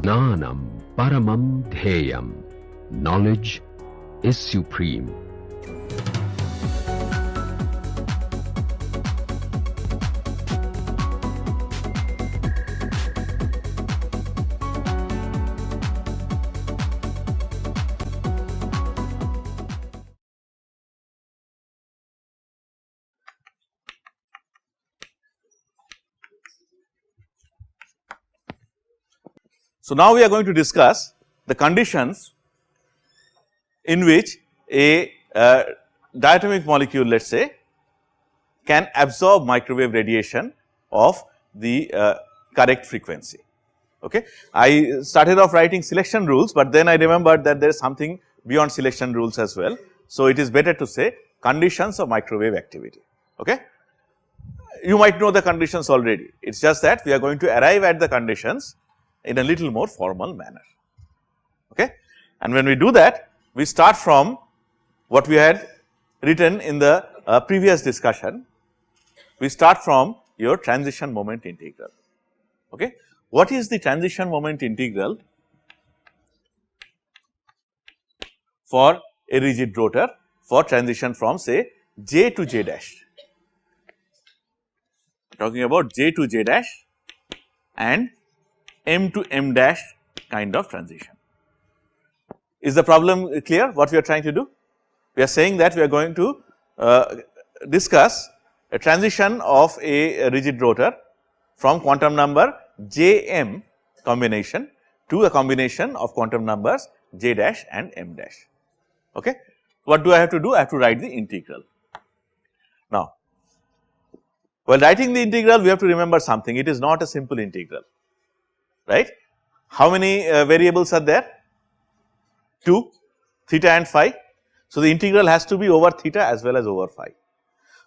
Gnanam paramam dheyam. Knowledge is supreme. So, now we are going to discuss the conditions in which a diatomic molecule, let us say, can absorb microwave radiation of the correct frequency. Okay. I started off writing selection rules, but then I remembered that there is something beyond selection rules as well. So, it is better to say conditions of microwave activity. Okay. You might know the conditions already, it is just that we are going to arrive at the conditions in a little more formal manner. Okay. And when we do that, we start from what we had written in the previous discussion. We start from your transition moment integral. Okay. What is the transition moment integral for a rigid rotor for transition from say J to J dash? Talking about J to J dash and M to M dash kind of transition. Is the problem clear what we are trying to do? We are saying that we are going to discuss a transition of a rigid rotor from quantum number J M combination to a combination of quantum numbers J dash and M dash. Okay. What do I have to do? I have to write the integral. Now, while writing the integral, we have to remember something, it is not a simple integral, right. How many variables are there? 2, theta and phi. So, the integral has to be over theta as well as over phi.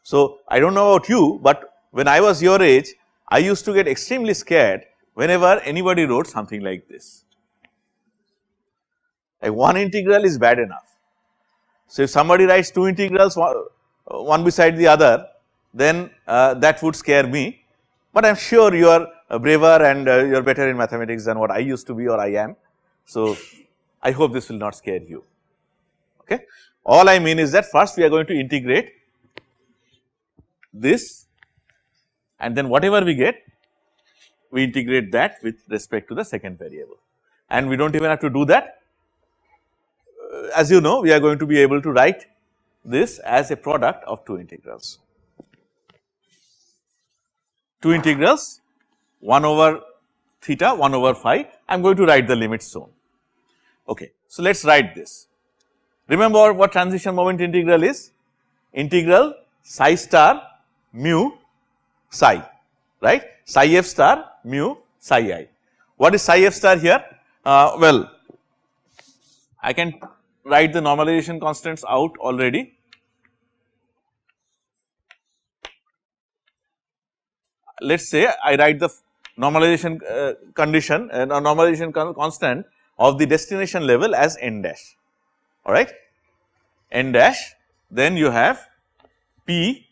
So, I do not know about you, but when I was your age, I used to get extremely scared whenever anybody wrote something like this. Like one integral is bad enough. So, if somebody writes two integrals one beside the other, then that would scare me, but I am sure you are braver and you are better in mathematics than what I used to be or I am. So, I hope this will not scare you. Okay. All I mean is that first we are going to integrate this, and then whatever we get, we integrate that with respect to the second variable, and we do not even have to do that. As you know, we are going to be able to write this as a product of two integrals. Two integrals, 1 over theta, 1 over phi. I am going to write the limits soon. Okay. So, let us write this. Remember what transition moment integral is? Integral psi star mu psi, right, psi f star mu psi I. What is psi f star here? Well, I can write the normalization constants out already. Let us say I write the normalization condition normalization constant of the destination level as n dash, alright, n dash, then you have P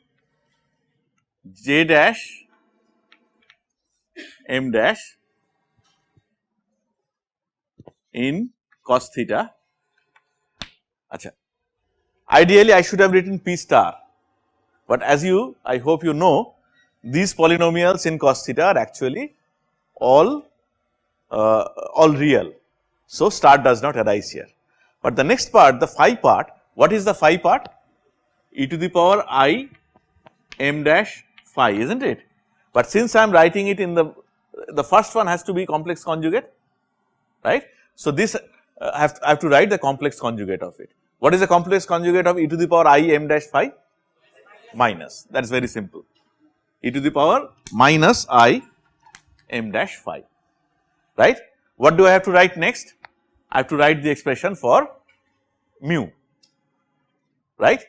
J dash M dash in cos theta. Achha. Ideally I should have written P star, but as you, I hope you know, these polynomials in cos theta are actually all real. So, star does not arise here, but the next part, the phi part, what is the phi part? E to the power I m dash phi, is not it? But since I am writing it in the first one has to be complex conjugate, right. So, this I have to write the complex conjugate of it. What is the complex conjugate of e to the power I m dash phi? Minus, that is very simple, e to the power minus I m dash phi, right. What do I have to write next? I have to write the expression for mu, right.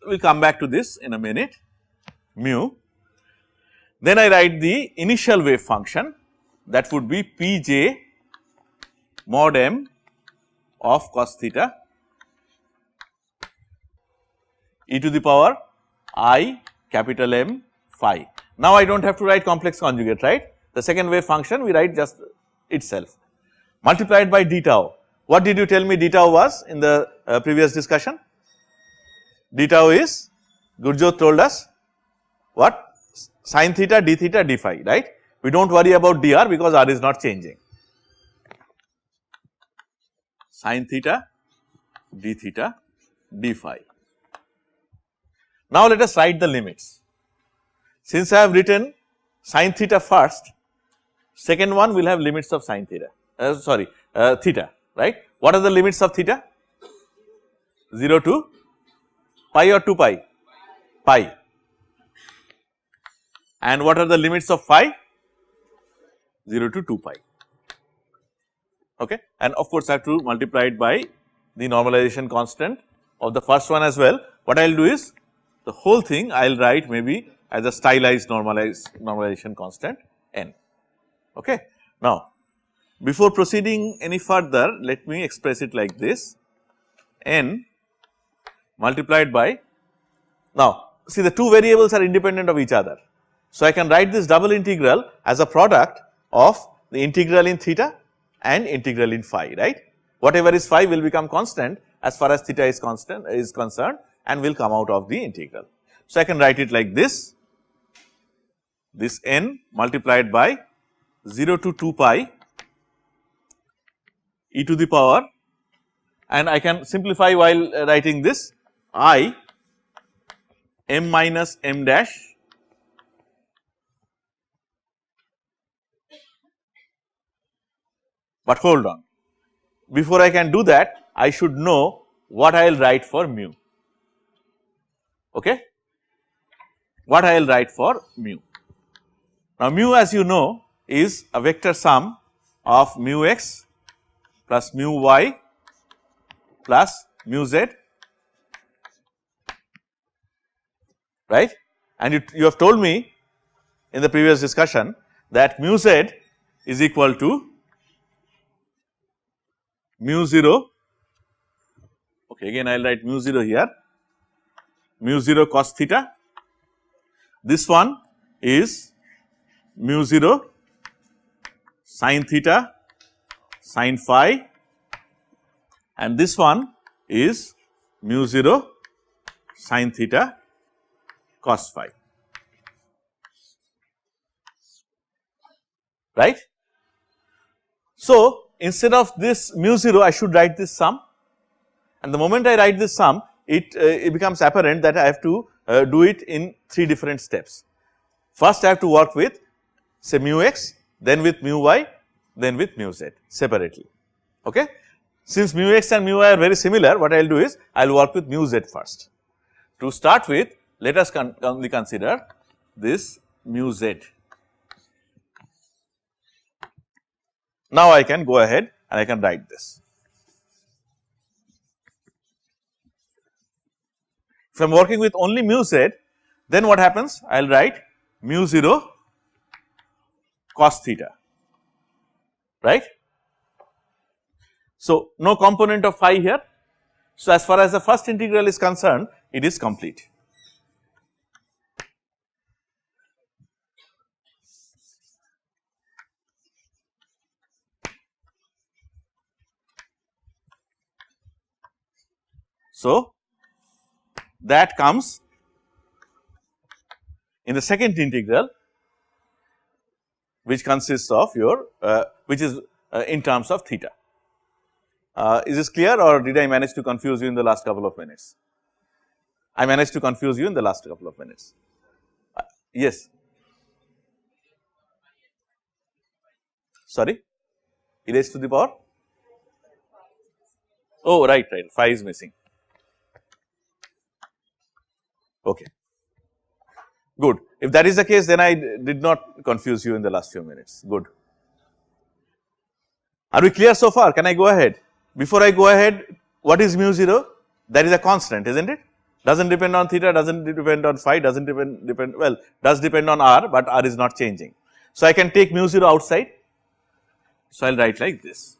We will come back to this in a minute, mu. Then I write the initial wave function, that would be Pj mod m of cos theta e to the power I capital M phi. Now I do not have to write complex conjugate, right. The second wave function we write just itself multiplied by d tau. What did you tell me d tau was in the previous discussion? D tau is, Gurjot told us what? Sin theta d theta d phi, right? We do not worry about dr because r is not changing. Sin theta d theta d phi. Now let us write the limits. Since I have written sin theta first, second one will have limits of sin theta, theta, right? What are the limits of theta? 0 to pi or 2 pi? Pi. And what are the limits of phi? 0 to 2 pi, okay. And of course, I have to multiply it by the normalization constant of the first one as well. What I will do is, the whole thing I will write maybe as a stylized normalization constant n, okay. Now, before proceeding any further, let me express it like this, n multiplied by, now see the two variables are independent of each other. So, I can write this double integral as a product of the integral in theta and integral in phi, right. Whatever is phi will become constant as far as theta is concerned and will come out of the integral. So, I can write it like this n multiplied by 0 to 2 pi e to the power, and I can simplify while writing this I m minus m dash but hold on, before I can do that I should know what I will write for mu, okay, what I will write for mu. Now mu as you know is a vector sum of mu x plus mu y plus mu z, right, and you have told me in the previous discussion that mu z is equal to mu 0, okay, again I will write mu 0 here, mu 0 cos theta, this one is mu 0 sin theta sin phi, and this one is mu 0 sin theta cos phi, right. So, instead of this mu 0 I should write this sum, and the moment I write this sum it becomes apparent that I have to do it in 3 different steps. First I have to work with say mu x, then with mu y, then with mu z separately, okay. Since mu x and mu y are very similar, what I will do is I will work with mu z first. To start with, let us only consider this mu z. Now I can go ahead and I can write this. If I am working with only mu z, then what happens? I will write mu 0 cos theta, right. So, no component of phi here. So, as far as the first integral is concerned, it is complete. So, that comes in the second integral, which consists of your which is in terms of theta. Is this clear, or did I manage to confuse you in the last couple of minutes? I managed to confuse you in the last couple of minutes. Yes. Sorry, e raised to the power? Oh, right, phi is missing. Okay, good. If that is the case, then I did not confuse you in the last few minutes. Good. Are we clear so far? Can I go ahead? Before I go ahead, what is mu 0? That is a constant, isn't it? Doesn't depend on theta, doesn't depend on phi, doesn't depend well, does depend on r, but r is not changing. So I can take mu 0 outside. So I will write like this: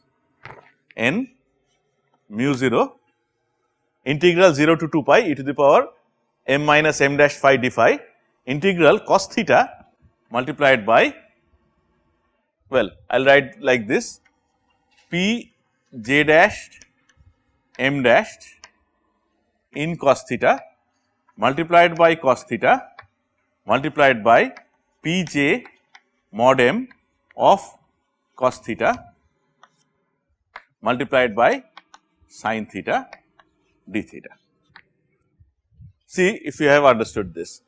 n mu 0 integral 0 to 2 pi e to the power m minus m dash phi d phi integral cos theta multiplied by Well, I will write like this: P j dashed m dashed in cos theta multiplied by cos theta multiplied by P j mod m of cos theta multiplied by sin theta d theta. See if you have understood this.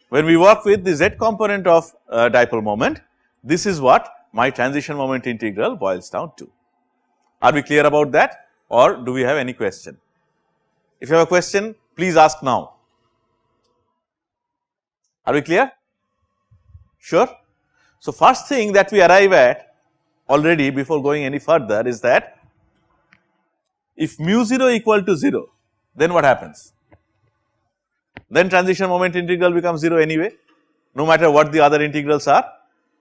When we work with the z component of dipole moment, this is what my transition moment integral boils down to. Are we clear about that, or do we have any question? If you have a question, please ask now. Are we clear? Sure? So, first thing that we arrive at already before going any further is that if mu 0 equal to 0, then what happens? Then transition moment integral becomes 0 anyway, no matter what the other integrals are,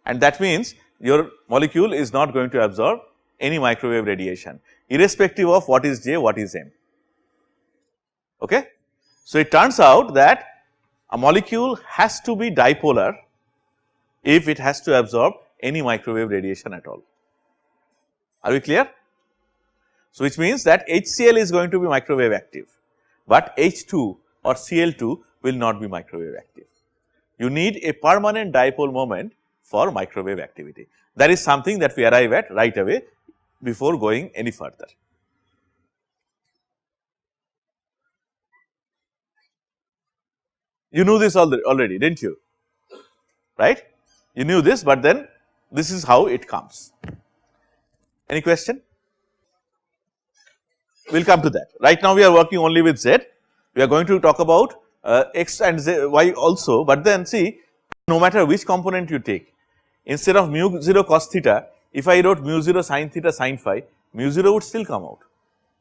and that means your molecule is not going to absorb any microwave radiation, irrespective of what is J, what is M. Okay? So, it turns out that a molecule has to be dipolar if it has to absorb any microwave radiation at all. Are we clear? So, which means that HCl is going to be microwave active, but H2 or Cl2 will not be microwave active. You need a permanent dipole moment for microwave activity. That is something that we arrive at right away before going any further. You knew this already, didn't you? Right? You knew this, but then this is how it comes. Any question? We will come to that. Right now we are working only with Z. We are going to talk about X and Z, Y also, but then see, no matter which component you take, instead of mu 0 cos theta, if I wrote mu 0 sin theta sin phi, mu 0 would still come out,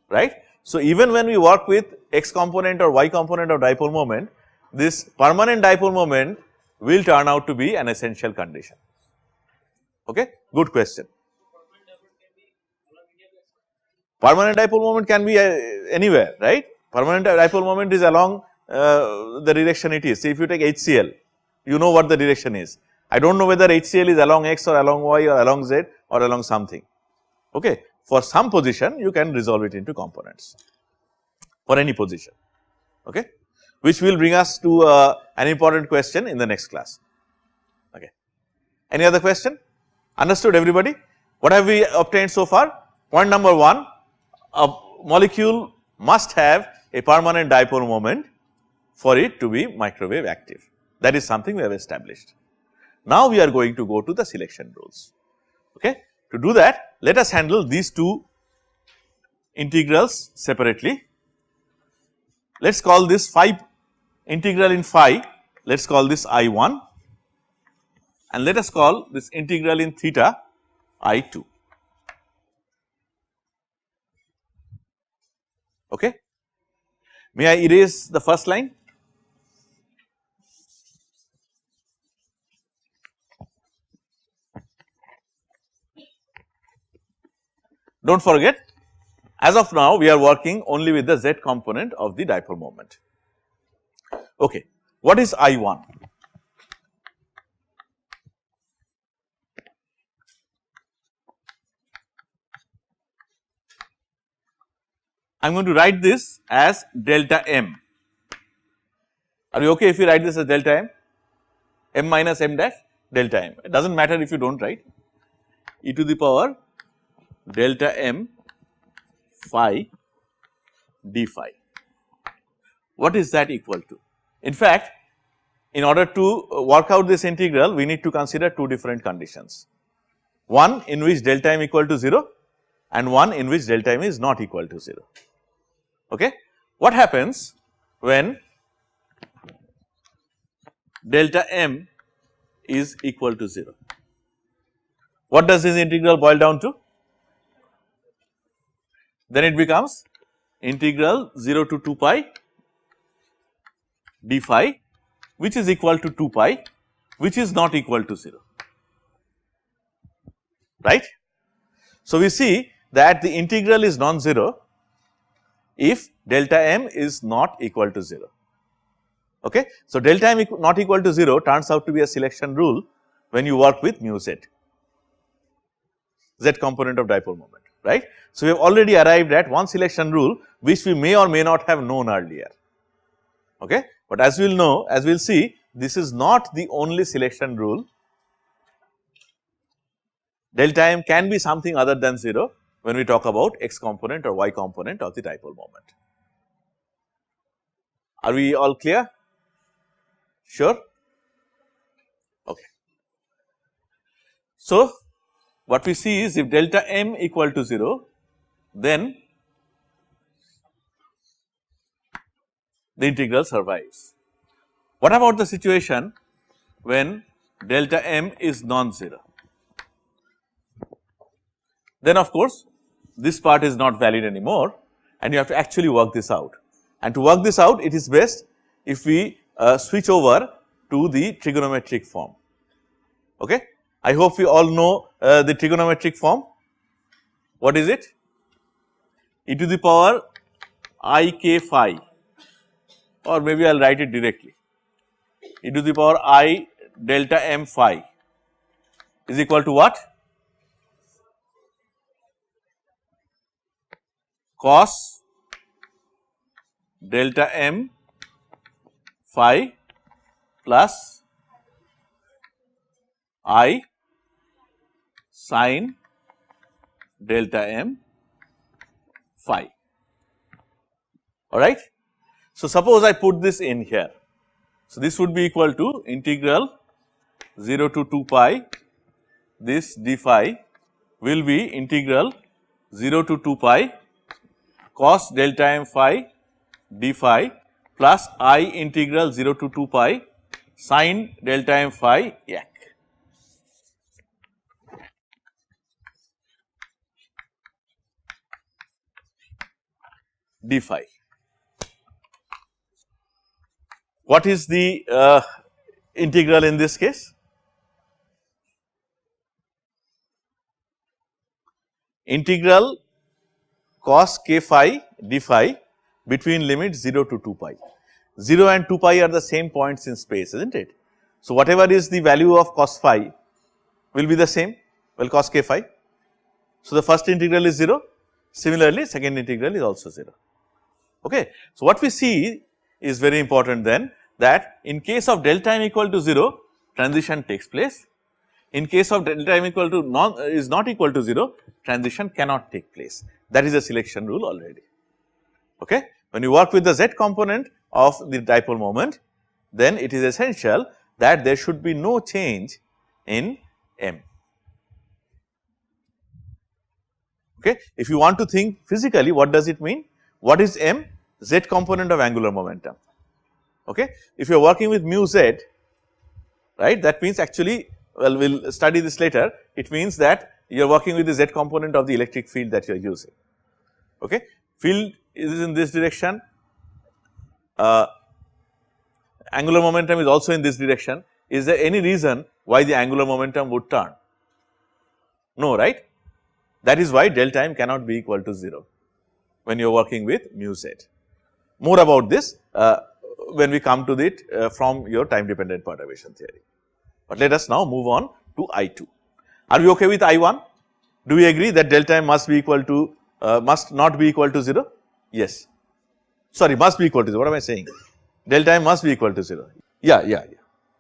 right. So, even when we work with X component or Y component of dipole moment, this permanent dipole moment will turn out to be an essential condition. Okay, good question. Permanent dipole moment can be anywhere, right. Permanent dipole moment is along the direction it is. See, if you take HCl, you know what the direction is. I do not know whether HCl is along X or along Y or along Z or along something. Okay. For some position, you can resolve it into components for any position, okay, which will bring us to an important question in the next class. Okay. Any other question? Understood everybody? What have we obtained so far? Point number 1, a molecule must have a permanent dipole moment for it to be microwave active. That is something we have established. Now we are going to go to the selection rules. Okay. To do that, let us handle these two integrals separately. Let us call this phi integral in phi, let us call this I1, and let us call this integral in theta I2. Okay. May I erase the first line? Do not forget, as of now we are working only with the Z component of the dipole moment. Okay. What is I1? I am going to write this as delta m. Are you okay if you write this as delta m? M minus m dash delta m. It does not matter if you do not write e to the power delta m phi d phi. What is that equal to? In fact, in order to work out this integral, we need to consider two different conditions. One in which delta m equal to 0 and one in which delta m is not equal to 0. Okay. What happens when delta m is equal to 0? What does this integral boil down to? Then it becomes integral 0 to 2 pi d phi, which is equal to 2 pi, which is not equal to 0, right. So, we see that the integral is non-zero if delta m is not equal to 0. Okay. So, delta m not equal to 0 turns out to be a selection rule when you work with mu z. z component of dipole moment, right. So, we have already arrived at one selection rule which we may or may not have known earlier, okay. But as we will know, as we will see, this is not the only selection rule. Delta m can be something other than 0 when we talk about x component or y component of the dipole moment. Are we all clear? Sure? Okay. So, what we see is if delta m equal to 0, then the integral survives. What about the situation when delta m is non-zero? Then of course, this part is not valid anymore and you have to actually work this out. And to work this out, it is best if we switch over to the trigonometric form, okay. I hope we all know the trigonometric form. What is it? E to the power I k phi, or maybe I will write it directly, e to the power I delta m phi is equal to what? Cos delta m phi plus I sin delta m phi, alright. So, suppose I put this in here. So, this would be equal to integral 0 to 2 pi, this d phi will be integral 0 to 2 pi cos delta m phi d phi plus I integral 0 to 2 pi sin delta m phi yak. D phi. What is the integral in this case? Integral cos k phi d phi between limit 0 to 2 pi. 0 and 2 pi are the same points in space, isn't it? So, whatever is the value of cos phi will be the same, well, cos k phi. So, the first integral is 0, similarly second integral is also 0, okay. So, what we see is very important then, that in case of delta m equal to 0, transition takes place. In case of delta m equal to not equal to 0, transition cannot take place. That is a selection rule already, okay. When you work with the z component of the dipole moment, then it is essential that there should be no change in m, okay. If you want to think physically, what does it mean? What is m? Z component of angular momentum, okay. If you are working with mu z, right, that means actually, well, we will study this later, it means that you are working with the z component of the electric field that you are using, okay. Field is in this direction, angular momentum is also in this direction. Is there any reason why the angular momentum would turn? No, right. That is why delta m cannot be equal to 0 when you are working with mu z. More about this when we come to it from your time dependent perturbation theory. But let us now move on to I2. Are we okay with I1? Do we agree that delta m must be equal to must not be equal to 0? Yes. Sorry, must be equal to 0. What am I saying? Delta m must be equal to 0. Yeah.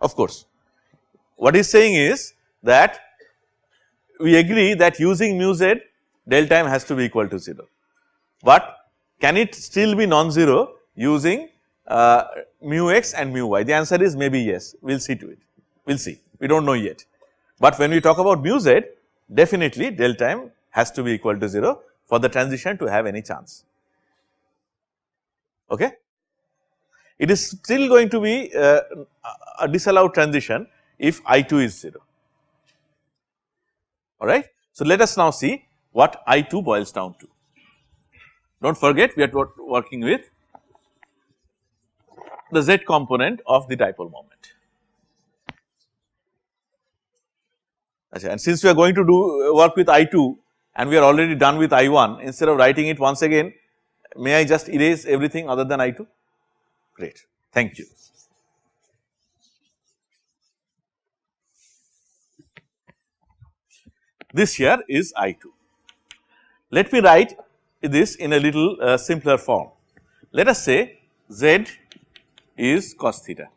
Of course. What he's saying is that we agree that using mu z, delta m has to be equal to 0. But can it still be non-zero using mu x and mu y? The answer is maybe yes. We will see to it. We will see. We do not know yet. But when we talk about mu z, definitely delta m has to be equal to 0 for the transition to have any chance. Okay. It is still going to be a disallowed transition if I2 is 0. Alright. So, let us now see what I2 boils down to. Do not forget, we are working with the z component of the dipole moment. And since we are going to do work with I2 and we are already done with I1, instead of writing it once again, may I just erase everything other than I2? Great, thank you. this here is I2. Let me write this in a little simpler form. Let us say Z is cos theta.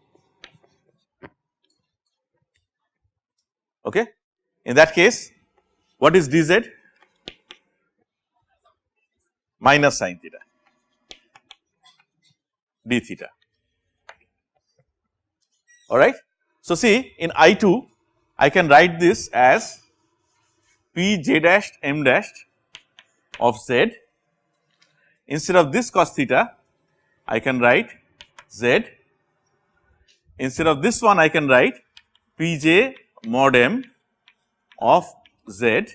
Okay. In that case, what is dz? Minus sin theta, d theta. All right. So, see in I2 I can write this as p j dashed m dashed of z. Instead of this cos theta I can write z. Instead of this one I can write p j mod m of z.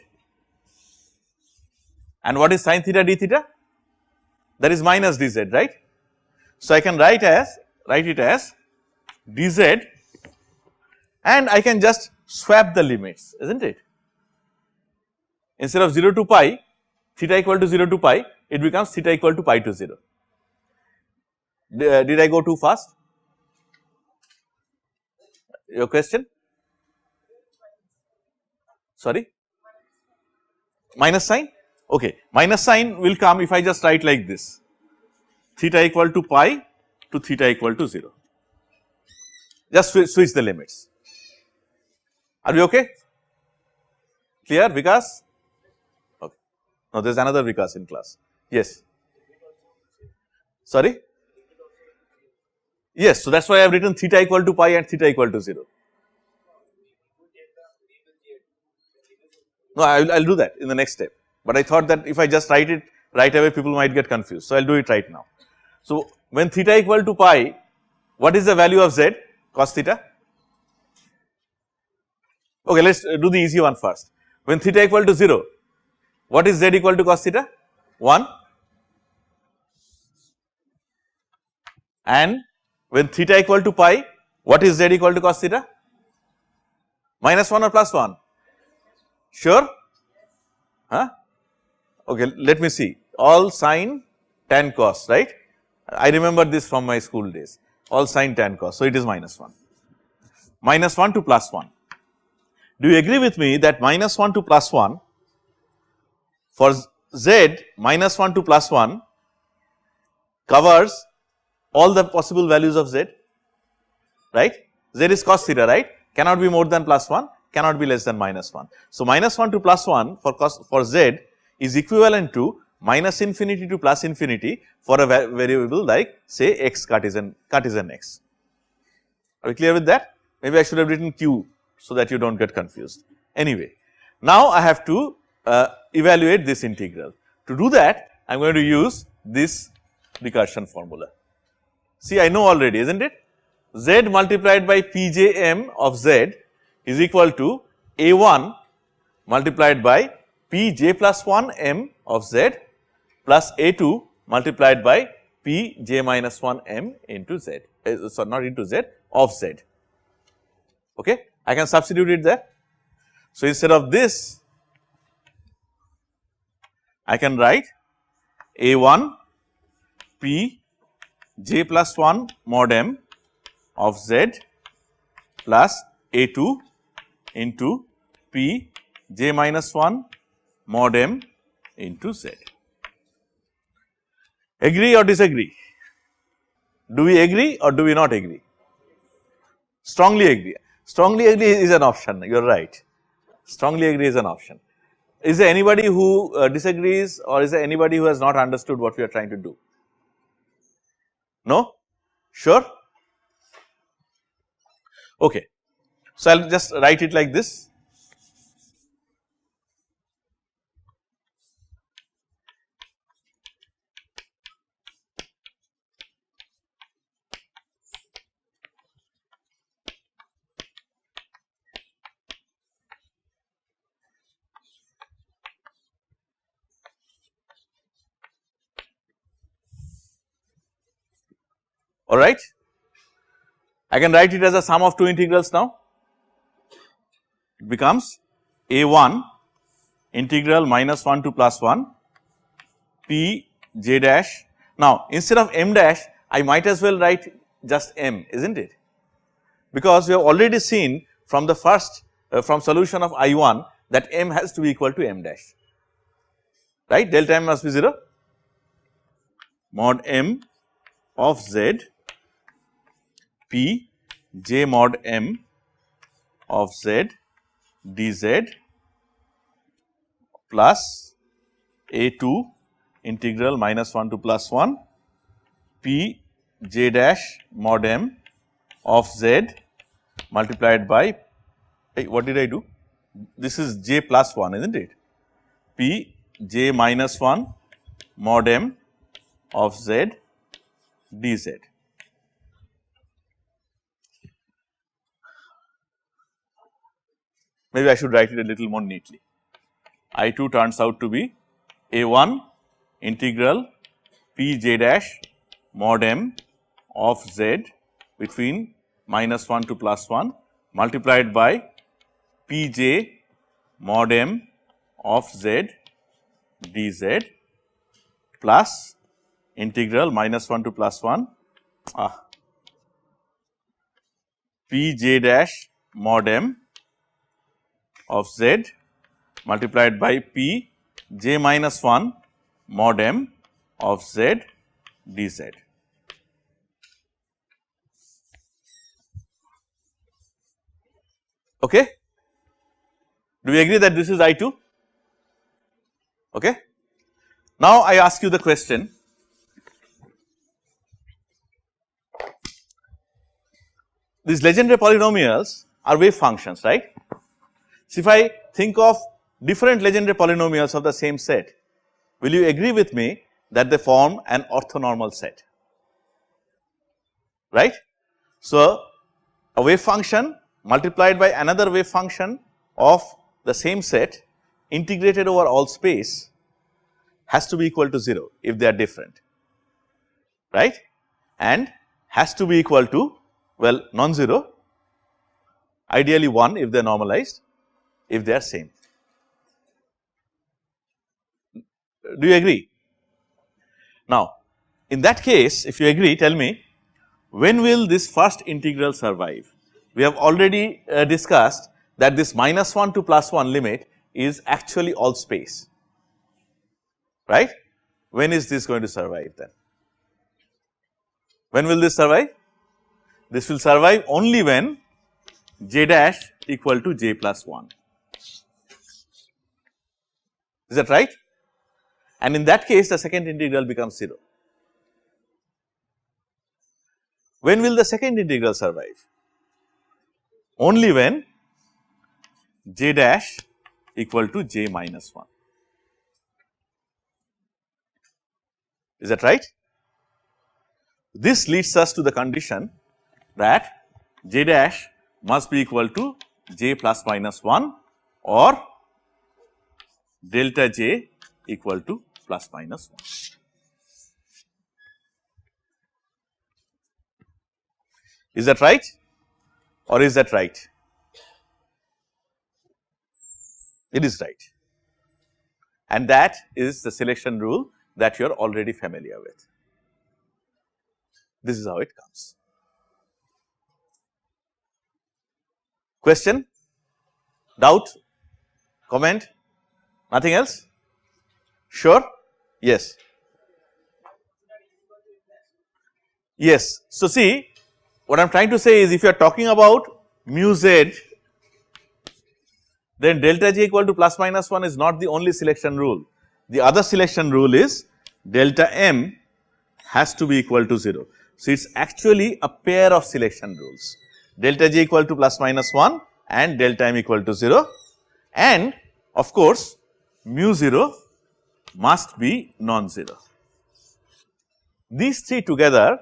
And what is sin theta d theta? That is minus dz, right. So, I can write it as dz, and I can just swap the limits, isn't it. Instead of 0 to pi, theta equal to 0 to pi, it becomes theta equal to pi to 0. Did I go too fast? Your question? Sorry? Minus sign? Okay. Minus sign will come if I just write like this, theta equal to pi to theta equal to 0. Just switch the limits. Are we okay? Clear, Vikas? Okay. Now, there is another Vikas in class. Yes. Sorry? Yes. So, that is why I have written theta equal to pi and theta equal to 0. No, I will do that in the next step, but I thought that if I just write it right away, people might get confused. So, I will do it right now. So, when theta equal to pi, what is the value of z? Cos theta? Okay, let us do the easy one first. When theta equal to 0, what is z equal to cos theta? 1. And when theta equal to pi, what is z equal to cos theta? Minus 1 or plus 1? Sure? Huh? Okay, let me see. All sine tan cos, right? I remember this from my school days. All sine tan cos. So, it is minus 1. Minus 1 to plus 1. Do you agree with me that minus 1 to plus 1 for z, minus 1 to plus 1 covers all the possible values of z, right? Z is cos theta, right? Cannot be more than plus 1, cannot be less than minus 1. So, minus 1 to plus 1 for z is equivalent to minus infinity to plus infinity for a variable like say x Cartesian x. Are we clear with that? Maybe I should have written q so that you do not get confused. Anyway, now I have to evaluate this integral. To do that, I am going to use this recursion formula. See, I know already, isn't it? Z multiplied by Pjm of z is equal to A1 multiplied by Pj plus 1 m of z plus A2 multiplied by Pj minus 1 m into z, sorry, not into z, of z. Okay, I can substitute it there. So, instead of this, I can write A1 P j plus 1 mod m of z plus A2 into P j minus 1 mod m into z. Agree or disagree? Do we agree or do we not agree? Strongly agree. Strongly agree is an option, you are right. Strongly agree is an option. Is there anybody who disagrees, or is there anybody who has not understood what we are trying to do? No? Sure? Okay. So, I will just write it like this. Alright. I can write it as a sum of two integrals now. It becomes A1 integral minus 1 to plus 1 P j dash. Now, instead of m dash, I might as well write just m, isn't it? Because we have already seen from the first from solution of I1 that m has to be equal to m dash, right, delta m must be 0, mod m of z p j mod m of z dz plus a2 integral minus 1 to plus 1 p j dash mod m of z multiplied by, what did I do? This is j plus 1, isn't it? P j minus 1 mod m of z dz. Maybe I should write it a little more neatly. I2 turns out to be a1 integral p j dash mod m of z between minus 1 to plus 1 multiplied by p j mod m of z dz plus integral minus 1 to plus 1 p j dash mod m of z multiplied by p j minus 1 mod m of z dz. Okay. Do we agree that this is I2? Okay. Now I ask you the question, these Legendre polynomials are wave functions, right? So if I think of different Legendre polynomials of the same set, will you agree with me that they form an orthonormal set, right? So a wave function multiplied by another wave function of the same set integrated over all space has to be equal to 0 if they are different, right, and has to be equal to, well, non-zero, ideally 1 if they are normalized, if they are same. Do you agree? Now, in that case, if you agree, tell me, when will this first integral survive? We have already discussed that this minus 1 to plus 1 limit is actually all space, right? When is this going to survive then? When will this survive? This will survive only when j dash equal to j plus 1. Is that right? And in that case, the second integral becomes 0. When will the second integral survive? Only when j dash equal to j minus 1. Is that right? This leads us to the condition that j dash must be equal to j plus minus 1 or delta j equal to plus minus 1. Is that right or is that right? It is right, and that is the selection rule that you are already familiar with. This is how it comes. Question, doubt, comment, nothing else? Sure? Yes. Yes. So, see, what I am trying to say is, if you are talking about mu z, then delta j equal to plus minus 1 is not the only selection rule. The other selection rule is delta m has to be equal to 0. So, it is actually a pair of selection rules, delta j equal to plus minus 1 and delta m equal to 0, and of course, mu 0 must be non-zero. These three together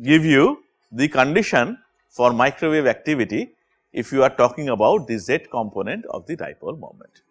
give you the condition for microwave activity if you are talking about the z component of the dipole moment.